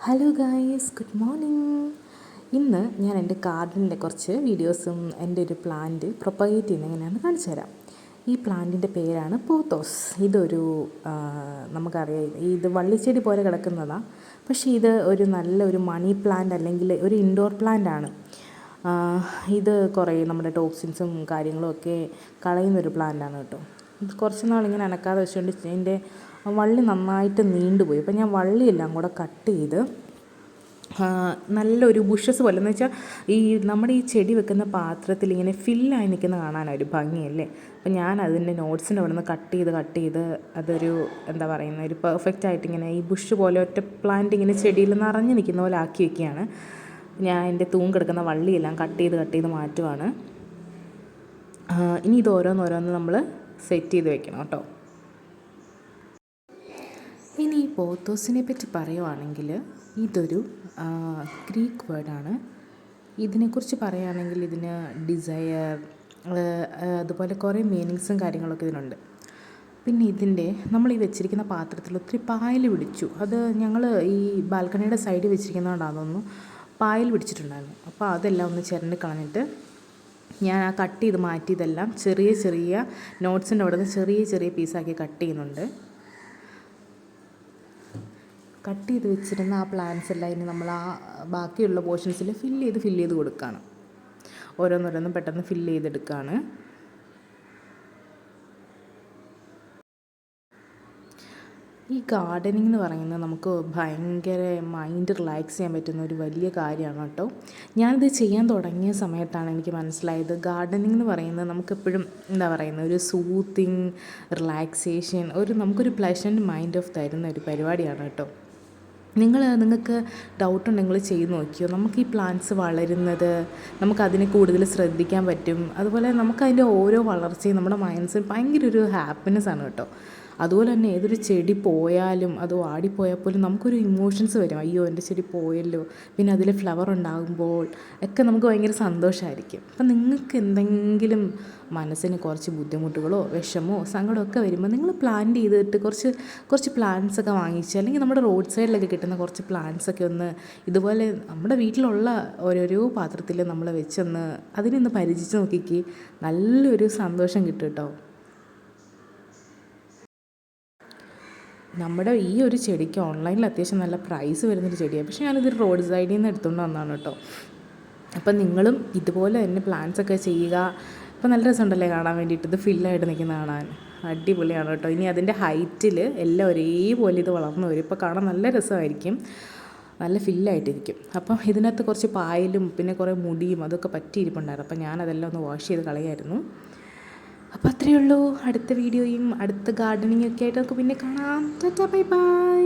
Hello guys, good morning. ഇന്ന് ഞാൻ എൻ്റെ ഗാർഡനിലെ കുറച്ച് വീഡിയോസും എൻ്റെ ഒരു പ്ലാന്റ് പ്രൊപ്പഗേറ്റ് ചെയ്യുന്നത് എങ്ങനെയാണെന്ന് കാണിച്ചു തരാം. ഈ പ്ലാന്റിൻ്റെ പേരാണ് പോത്തോസ്. ഇതൊരു നമുക്കറിയാം, ഇത് വള്ളിച്ചെടി പോലെ കിടക്കുന്നതാണ്. പക്ഷേ ഇത് ഒരു നല്ലൊരു മണി പ്ലാന്റ് അല്ലെങ്കിൽ ഒരു ഇൻഡോർ പ്ലാന്റ് ആണ്. ഇത് കുറേ നമ്മുടെ ടോക്സിൻസും കാര്യങ്ങളും ഒക്കെ കളയുന്നൊരു പ്ലാന്റാണ് കേട്ടോ. ഇത് കുറച്ച് നാളിങ്ങനെ അനക്കാതെ വെച്ചുകൊണ്ട് ഇതിൻ്റെ വള്ളി നന്നായിട്ട് നീണ്ടുപോയി. അപ്പോൾ ഞാൻ വള്ളിയെല്ലാം കൂടെ കട്ട് ചെയ്ത് നല്ലൊരു ബുഷസ് പോലെ, എന്ന് വെച്ചാൽ ഈ നമ്മുടെ ഈ ചെടി വെക്കുന്ന പാത്രത്തിൽ ഇങ്ങനെ ഫില്ലായി നിൽക്കുന്ന കാണാനൊരു ഒരു ഭംഗിയല്ലേ. അപ്പോൾ ഞാൻ അതിൻ്റെ നോട്ട്സിൻ്റെ അവിടെ നിന്ന് കട്ട് ചെയ്ത് അതൊരു എന്താ പറയുന്നത്, ഒരു പെർഫെക്റ്റ് ആയിട്ട് ഇങ്ങനെ ഈ ബുഷ് പോലെ ഒറ്റ പ്ലാന്റ് ഇങ്ങനെ ചെടിയിൽ നിറഞ്ഞു നിൽക്കുന്ന പോലെ ആക്കി വയ്ക്കുകയാണ്. ഞാൻ എൻ്റെ തൂങ്ങിക്കിടക്കുന്ന വള്ളിയെല്ലാം കട്ട് ചെയ്ത് മാറ്റുവാണ്. ഇനി ഇത് ഓരോന്നോരോന്ന് നമ്മൾ സെറ്റ് ചെയ്ത് വെക്കണം കേട്ടോ. ഇനി ഈ പോത്തോസിനെ പറ്റി പറയുവാണെങ്കിൽ ഇതൊരു ഗ്രീക്ക് വേർഡാണ്. ഇതിനെക്കുറിച്ച് പറയുകയാണെങ്കിൽ ഇതിന് ഡിസയർ, അതുപോലെ കുറേ മീനിങ്സും കാര്യങ്ങളൊക്കെ ഇതിനുണ്ട്. പിന്നെ ഇതിൻ്റെ നമ്മൾ ഈ വെച്ചിരിക്കുന്ന പാത്രത്തിൽ ഒത്തിരി പായൽ പിടിച്ചു. അത് ഞങ്ങൾ ഈ ബാൽക്കണിയുടെ സൈഡിൽ വെച്ചിരിക്കുന്നതുകൊണ്ടാണെന്ന് പായൽ പിടിച്ചിട്ടുണ്ടായിരുന്നു. അപ്പോൾ അതെല്ലാം ഒന്ന് ചിരണ്ടി കളഞ്ഞിട്ട് ഞാൻ ആ കട്ട് ചെയ്ത് മാറ്റിയതെല്ലാം ചെറിയ നോട്ട്സിൻ്റെ അവിടെ നിന്ന് ചെറിയ പീസാക്കി കട്ട് ചെയ്യുന്നുണ്ട്. കട്ട് ചെയ്ത് വെച്ചിരുന്ന ആ പ്ലാന്റ്സ് എല്ലാം ഇനി നമ്മൾ ആ ബാക്കിയുള്ള പോർഷൻസിൽ ഫില്ല് ചെയ്ത് കൊടുക്കുകയാണ്. ഓരോന്നോരോന്നും പെട്ടെന്ന് ഫില്ല് ചെയ്തെടുക്കുകയാണ്. ഈ ഗാർഡനിങ് എന്ന് പറയുന്നത് നമുക്ക് ഭയങ്കര മൈൻഡ് റിലാക്സ് ചെയ്യാൻ പറ്റുന്ന ഒരു വലിയ കാര്യമാണ് കേട്ടോ. ഞാനിത് ചെയ്യാൻ തുടങ്ങിയ സമയത്താണ് എനിക്ക് മനസ്സിലായത്, ഗാർഡനിങ് എന്ന് പറയുന്നത് നമുക്കെപ്പോഴും എന്താ പറയുന്നത്, ഒരു സൂത്തിങ്, റിലാക്സേഷൻ, നമുക്കൊരു പ്ലസൻറ്റ് മൈൻഡ് ഓഫ് തരുന്ന ഒരു പരിപാടിയാണ് കേട്ടോ. നിങ്ങൾക്ക് ഡൗട്ടുണ്ടെങ്കിൽ ചെയ്ത് നോക്കിയോ. നമുക്ക് ഈ പ്ലാന്റ്സ് വളരുന്നത് നമുക്കതിനെ കൂടുതൽ ശ്രദ്ധിക്കാൻ പറ്റും. അതുപോലെ നമുക്കതിൻ്റെ ഓരോ വളർച്ചയും നമ്മുടെ മനസ്സിന് ഭയങ്കര ഒരു ഹാപ്പിനെസ്സാണ് കേട്ടോ. അതുപോലെ തന്നെ ഏതൊരു ചെടി പോയാലും അത് വാടിപ്പോയാൽ പോലും നമുക്കൊരു ഇമോഷൻസ് വരും. അയ്യോ എൻ്റെ ചെടി പോയല്ലോ, പിന്നെ അതിൽ ഫ്ലവർ ഉണ്ടാകുമ്പോൾ ഒക്കെ നമുക്ക് ഭയങ്കര സന്തോഷമായിരിക്കും. അപ്പം നിങ്ങൾക്ക് എന്തെങ്കിലും മനസ്സിന് കുറച്ച് ബുദ്ധിമുട്ടുകളോ വിഷമോ സങ്കടമൊക്കെ വരുമ്പോൾ നിങ്ങൾ പ്ലാന്റ് ചെയ്തിട്ട് കുറച്ച് പ്ലാന്റ്സൊക്കെ വാങ്ങിച്ച്, അല്ലെങ്കിൽ നമ്മുടെ റോഡ് സൈഡിലൊക്കെ കിട്ടുന്ന കുറച്ച് പ്ലാന്റ്സൊക്കെ ഒന്ന് ഇതുപോലെ നമ്മുടെ വീട്ടിലുള്ള ഓരോരോ പാത്രത്തിൽ നമ്മൾ വെച്ചൊന്ന് അതിനൊന്ന് പരിചിച്ച് നോക്കിക്ക്, നല്ലൊരു സന്തോഷം കിട്ടും കേട്ടോ. നമ്മുടെ ഈ ഒരു ചെടിക്ക് ഓൺലൈനിൽ അത്യാവശ്യം നല്ല പ്രൈസ് വരുന്നൊരു ചെടിയാണ്. പക്ഷേ ഞാനിത് റോഡ് സൈഡിൽ നിന്ന് എടുത്തുകൊണ്ട് വന്നതാണ് കേട്ടോ. അപ്പം നിങ്ങളും ഇതുപോലെ തന്നെ പ്ലാന്റ്സൊക്കെ ചെയ്യുക. ഇപ്പം നല്ല രസമുണ്ടല്ലേ കാണാൻ വേണ്ടിയിട്ട്, ഇത് ഫില്ലായിട്ട് നിൽക്കുന്ന കാണാൻ അടിപൊളിയാണ് കേട്ടോ. ഇനി അതിൻ്റെ ഹൈറ്റിൽ എല്ലാം ഒരേപോലെ ഇത് വളർന്നു വരും. ഇപ്പോൾ കാണാൻ നല്ല രസമായിരിക്കും, നല്ല ഫില്ലായിട്ടിരിക്കും. അപ്പം ഇതിനകത്ത് കുറച്ച് പായലും പിന്നെ കുറേ മുടിയും അതൊക്കെ പറ്റിയിരിപ്പുണ്ടായിരുന്നു. അപ്പം ഞാനതെല്ലാം ഒന്ന് വാഷ് ചെയ്ത് കളയായിരുന്നു. അപ്പോൾ അത്രയേ ഉള്ളൂ. അടുത്ത വീഡിയോയും അടുത്ത ഗാർഡനിങ്ങൊക്കെ ആയിട്ട് നമുക്ക് പിന്നെ കാണാം. Tata, bye bye.